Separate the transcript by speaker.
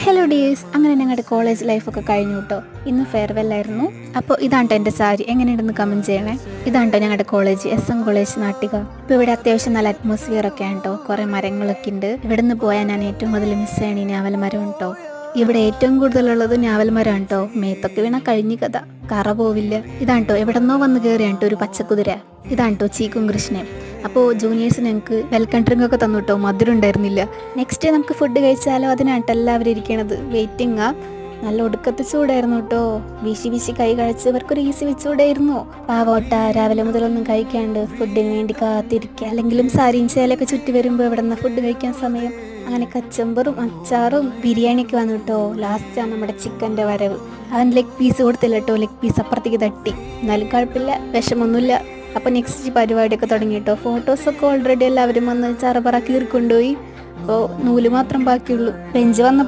Speaker 1: Hello dears, അങ്ങനെ ഞങ്ങളുടെ college ലൈഫൊക്കെ കഴിഞ്ഞു കേട്ടോ. ഇന്ന് ഫെയർവെൽ ആയിരുന്നു. അപ്പോൾ ഇതാണ്ടോ എൻ്റെ സാരി, എങ്ങനെയുണ്ടെന്ന് കമൻറ്റ് ചെയ്യണേ. ഇതാണ്ടോ ഞങ്ങളുടെ കോളേജ്, SM കോളേജ് നാട്ടിക. ഇപ്പോൾ ഇവിടെ അത്യാവശ്യം നല്ല അറ്റ്മോസ്ഫിയർ ഒക്കെ ആണ് കേട്ടോ. കുറേ മരങ്ങളൊക്കെ ഉണ്ട്. ഇവിടെ നിന്ന് പോയാൽ ഞാൻ ഏറ്റവും കൂടുതൽ മിസ് ചെയ്യണ ഈ ഞാവൽ മരം കേട്ടോ. ഇവിടെ ഏറ്റവും കൂടുതലുള്ളത് ഞാവൽ മരം കേട്ടോ. മേത്തൊക്കെ വീണ കഴിഞ്ഞ കഥ, കറ പോവില്ല. ഇതാണ്ടോ എവിടെ നിന്നോ വന്ന് കയറിയാട്ടോ ഒരു പച്ചക്കുതിര. ഇതാണ്ടോ ചീക്കും കൃഷ്ണൻ. അപ്പോൾ ജൂനിയേഴ്സ് ഞങ്ങൾക്ക് വെൽക്കം ഡ്രിങ്ക് ഒക്കെ തന്നു കേട്ടോ. മധുരം ഉണ്ടായിരുന്നില്ല. നെക്സ്റ്റ് നമുക്ക് ഫുഡ് കഴിച്ചാലോ, അതിനായിട്ട് എല്ലാവരും ഇരിക്കണത്. വെയിറ്റിംഗ് നല്ല ഒടുക്കത്തെ ചൂടായിരുന്നു കേട്ടോ. വീശി വീശി കൈ കഴിച്ച് ഇവർക്കൊരു ഈസി വെച്ചൂടായിരുന്നു. പാവോട്ട രാവിലെ മുതലൊന്നും കഴിക്കാണ്ട് ഫുഡിന് വേണ്ടി കാത്തിരിക്കുക. അല്ലെങ്കിലും സാരിയും ചേലൊക്കെ ചുറ്റി വരുമ്പോൾ എവിടെ നിന്ന് ഫുഡ് കഴിക്കാൻ സമയം. അങ്ങനെ കച്ചമ്പറും അച്ചാറും ബിരിയാണിയൊക്കെ വന്നു കേട്ടോ. ലാസ്റ്റാണ് നമ്മുടെ ചിക്കൻ്റെ വരവ്. അവൻ ലെഗ് പീസ് കൊടുത്തില്ല കേട്ടോ. ലെഗ് പീസ് അപ്പുറത്തേക്ക് തട്ടി. എന്നാലും കുഴപ്പമില്ല, വിഷമൊന്നുമില്ല. അപ്പോൾ നെക്സ്റ്റ് പരിപാടിയൊക്കെ തുടങ്ങി കേട്ടോ. ഫോട്ടോസൊക്കെ ഓൾറെഡി എല്ലാവരും വന്ന് ചറപറ കീറിക്കൊണ്ടുപോയി. അപ്പോൾ നൂല് മാത്രം ബാക്കിയുള്ളൂ. ബെഞ്ച് വന്ന